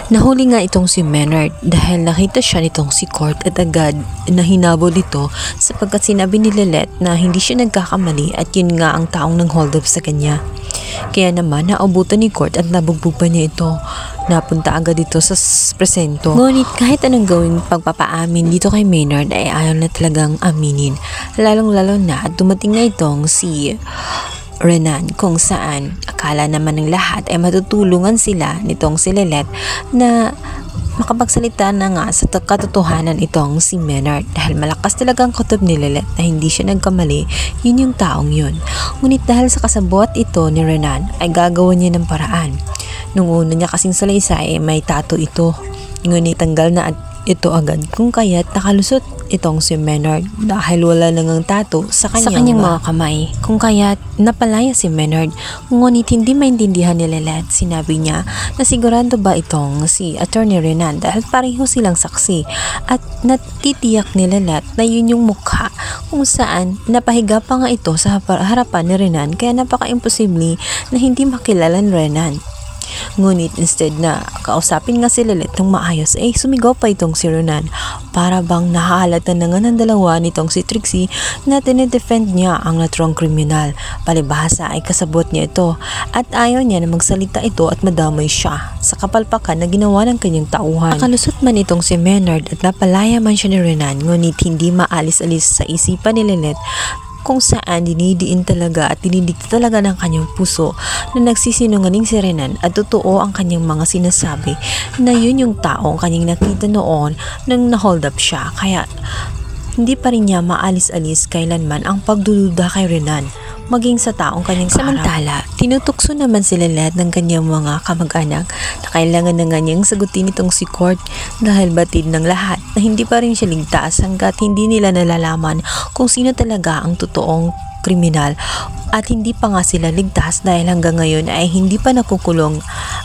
Nahuli nga itong si Maynard dahil nakita siya nitong si Court at agad na hinabol ito sapagkat sinabi ni Lilette na hindi siya nagkakamali at yun nga ang taong nang hold up sa kanya. Kaya naman naabutan ni Court at nabugbog pa niya ito. Napunta agad dito sa presento. Ngunit kahit anong gawing pagpapaamin dito kay Maynard ay ayaw na talagang aminin. Lalong-lalo na at dumating na itong si Renan kung saan akala naman ng lahat ay matutulungan sila nitong si Lilette na makapagsalita na nga sa katotohanan itong si Maynard dahil malakas talagang kutob ni Lilette na hindi siya nagkamali, yun yung taong yun. Ngunit dahil sa kasabot ito ni Renan ay gagawa niya ng paraan. Nung una niya kasing salaysay may tato ito, ngunit tanggal na ito agad kung kaya't nakalusot itong si Maynard dahil wala nang tato sa kanyang mga kamay. Kung kaya't napalaya si Maynard, ngunit hindi maintindihan ni Lilette. Sinabi niya na sigurado ba itong si Attorney Renan dahil pareho silang saksi at natitiyak ni Lilette na yun yung mukha kung saan napahiga pa nga ito sa harapan ni Renan kaya napaka-imposible na hindi makilala ni Renan. Ngunit instead na kausapin nga si Lilette ng maayos ay sumigaw pa itong si Renan. Para bang nahahalata na nga ng dalawa nitong si Trixie na tinidefend niya ang naturang kriminal. Palibhasa ay kasabot niya ito at ayaw niya na magsalita ito at madamay siya sa kapalpakan na ginawa ng kanyang tauhan. Nakalusot man itong si Maynard at napalaya man siya ni Renan, ngunit hindi maalis-alis sa isipan ni Lilette kung saan dinidiin talaga at dinidikta talaga ng kanyang puso na nagsisinungaling si Renan at totoo ang kanyang mga sinasabi na yun yung taong kanyang nakita noon nang na-hold up siya. Kaya hindi pa rin niya maalis-alis kailanman ang pagdududa kay Renan maging sa taong kanyang kaharap. Samantala, tinutukso naman sila lahat ng kanyang mga kamag-anak na kailangan na nga niyang sagutin itong si Court dahil batid ng lahat na hindi pa rin siya ligtas hanggat hindi nila nalalaman kung sino talaga ang totoong kriminal at hindi pa nga sila ligtas dahil hanggang ngayon ay hindi pa nakukulong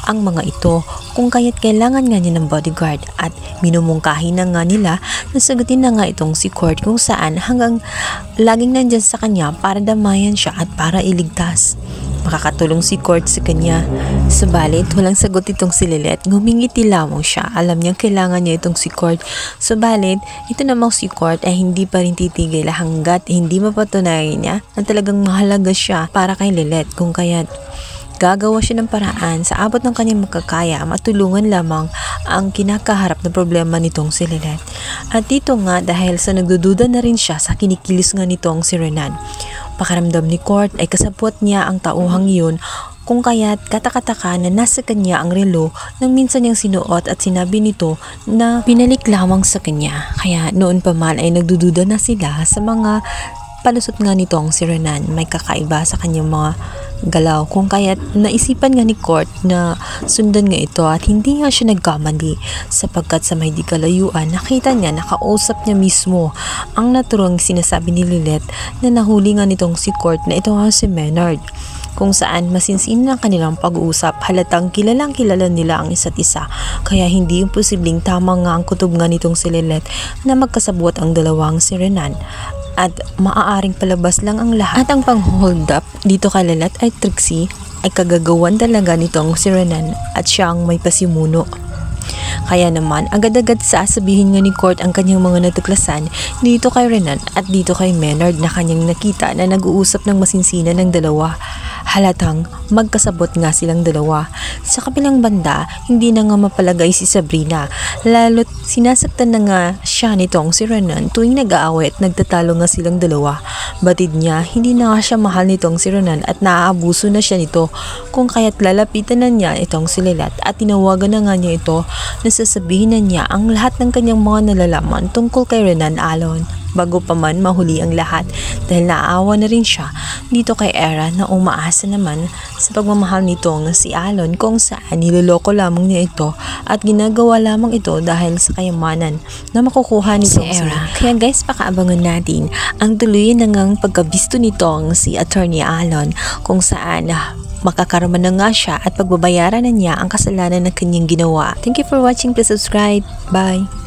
ang mga ito kung kaya't kailangan nga niya ng bodyguard at minumungkahi na nga nila na sagutin na nga itong si Court kung saan hanggang laging nandyan sa kanya para damayan siya at para iligtas. Makakatulong si Court sa kanya. Subalit, walang sagot itong si Lilette. Ngumingiti lamang siya. Alam niyang kailangan niya itong si Court. Subalit, ito namang si Court ay hindi pa rin titigil hanggat hindi mapatunayan niya na talagang mahalaga siya para kay Lilette. Kung kaya't gagawa siya ng paraan sa abot ng kanyang makakaya matulungan lamang ang kinakaharap na problema nitong si Lilette. At dito nga dahil sa nagdududa na rin siya sa kinikilos nga nitong si Renan. Pakaramdam ni Court ay kasabot niya ang tauhang yun kung kaya't katakataka na nasa kanya ang relo nang minsan niyang sinuot at sinabi nito na pinalik lamang sa kanya. Kaya noon pa man ay nagdududa na sila sa mga palusot nga nitong si Renan. May kakaiba sa kanyang mga galaw kung kaya't naisipan nga ni Court na sundan nga ito at hindi nga siya nagkamali sapagkat sa may di kalayuan nakita niya nakausap niya mismo ang naturang sinasabi ni Lilette na nahuli nga nitong si Court na ito nga si Maynard kung saan masinsin ang kanilang pag-uusap halatang kilalang kilala nila ang isa't isa kaya hindi imposibleng tama nga ang kutob nga nitong si Lilette na magkasabot ang dalawang si Renan at maaaring palabas lang ang lahat. At ang pang-hold up dito kay Lilette ay Trixie ay kagagawan talaga nitong si Renan at siya ang may pasimuno. Kaya naman agad-agad sasabihin nga ni Court ang kanyang mga natuklasan dito kay Renan at dito kay Maynard na kanyang nakita na nag-uusap ng masinsinan ng dalawa. Halatang magkasabot nga silang dalawa. Sa kabilang banda, hindi na nga mapalagay si Sabrina. Lalo't sinasaktan na nga siya nitong si Renan tuwing nag-aaway at nagtatalo nga silang dalawa. Batid niya, hindi na nga siya mahal nitong si Renan at naaabuso na siya nito. Kung kaya't lalapitan na niya itong si Lilette at tinawagan na nga niya ito na sasabihin na niya ang lahat ng kanyang mga nalalaman tungkol kay Renan Alon. Bago pa man mahuli ang lahat dahil naaawa na rin siya dito kay Era na umaasa naman sa pagmamahal nitong si Alon kung saan niloloko lamang niya ito at ginagawa lamang ito dahil sa kayamanan na makukuha nitong si Era. Kaya guys, pakaabangan natin ang tuluyan ng pagkabisto nitong si Attorney Alon kung saan makakaroon na nga siya at pagbabayaran na niya ang kasalanan ng kanyang ginawa. Thank you for watching. Please subscribe. Bye!